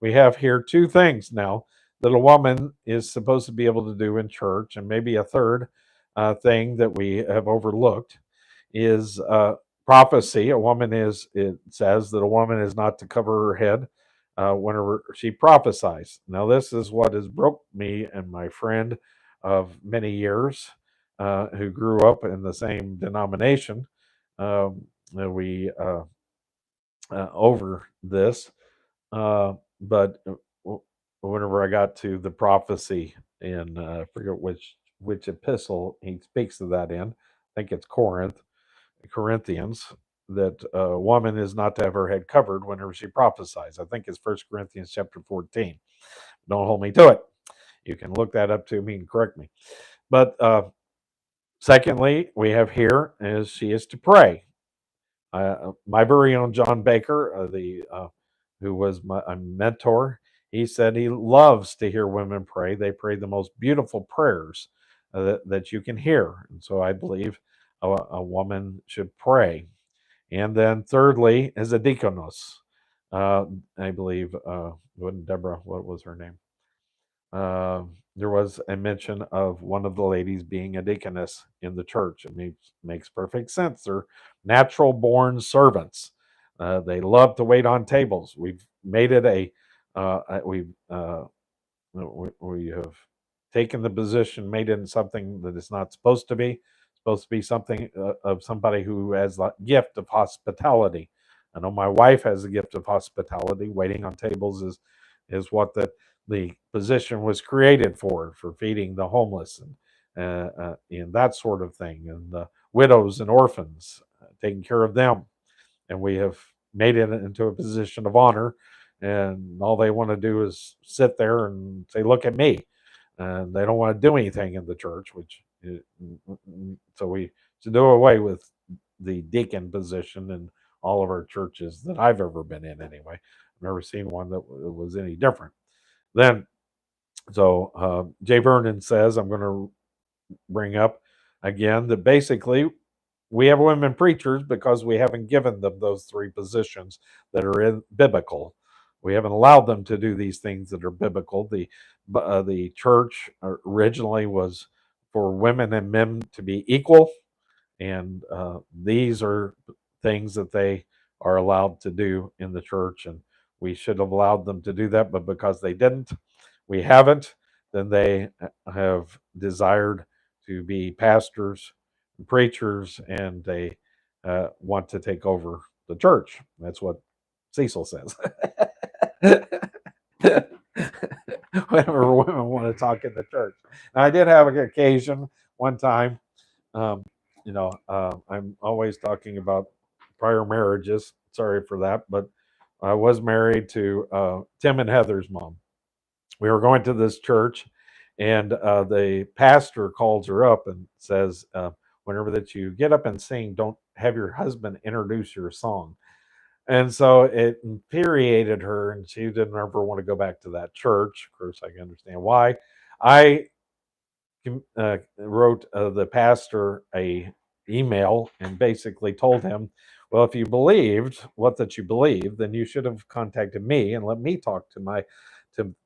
We have here two things now that a woman is supposed to be able to do in church, and maybe a third thing that we have overlooked is prophecy. It says that a woman is not to cover her head whenever she prophesies. Now, this is what has broke me and my friend of many years who grew up in the same denomination. We over this, but whenever I got to the prophecy in I forget which epistle he speaks of that in. I think it's Corinthians, that a woman is not to have her head covered whenever she prophesies. I think it's First Corinthians chapter 14. Don't hold me to it. You can look that up to me and correct me. But secondly, we have here is she is to pray. My very own John Baker, who was a mentor, he said he loves to hear women pray. They pray the most beautiful prayers that you can hear. And so I believe a woman should pray. And then thirdly is a deaconess. I believe, wasn't Deborah, what was her name? There was a mention of one of the ladies being a deaconess in the church. It makes perfect sense. They're natural born servants. They love to wait on tables. We've made it we have taken the position, made it something that it's not supposed to be. It's supposed to be something of somebody who has the gift of hospitality. I know my wife has a gift of hospitality. Waiting on tables is what the position was created for feeding the homeless and that sort of thing, and the widows and orphans, taking care of them. And we have made it into a position of honor, and all they want to do is sit there and say, "Look at me," and they don't want to do anything in the church. So we should do away with the deacon position in all of our churches that I've ever been in. Anyway, I've never seen one that was any different. Then, Jay Vernon says, I'm going to bring up again that basically we have women preachers because we haven't given them those three positions that are in biblical. We haven't allowed them to do these things that are biblical. The church originally was for women and men to be equal, and these are things that they are allowed to do in the church, and we should have allowed them to do that. But because they didn't, we haven't, then they have desired to be pastors, preachers, and they want to take over the church. That's what Cecil says. Whenever women want to talk in the church. Now, I did have an occasion one time. Um, I'm always talking about prior marriages. Sorry for that, but I was married to Tim and Heather's mom. We were going to this church, and the pastor calls her up and says, whenever that you get up and sing, don't have your husband introduce your song. And so it infuriated her, and she didn't ever want to go back to that church. Of course, I can understand why. I wrote the pastor a email and basically told him, well, if you believed what that you believe, then you should have contacted me and let me talk to my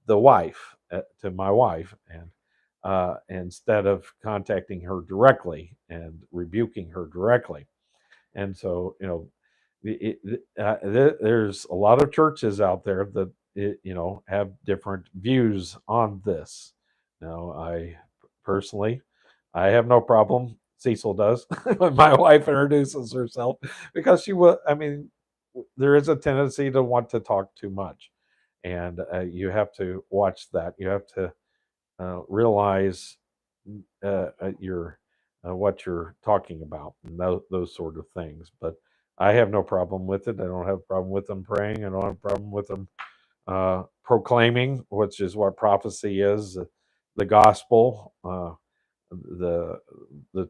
wife, and instead of contacting her directly and rebuking her directly. And so, there's a lot of churches out there that have different views on this. Now, personally, I have no problem. Cecil does when my wife introduces herself, because she will. I mean, there is a tendency to want to talk too much, and you have to watch that. You have to realize your what you're talking about, and those sort of things. But I have no problem with it. I don't have a problem with them praying. I don't have a problem with them proclaiming, which is what prophecy is, the gospel, the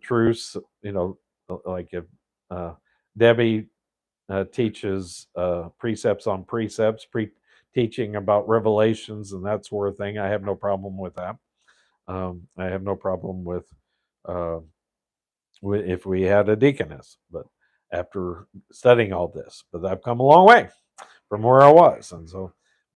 truths. Like if Debbie teaches precepts on precepts, teaching about revelations and that sort of thing, I have no problem with that. I have no problem with uh, if we had a deaconess, but after studying all this, but I've come a long way from where I was, and so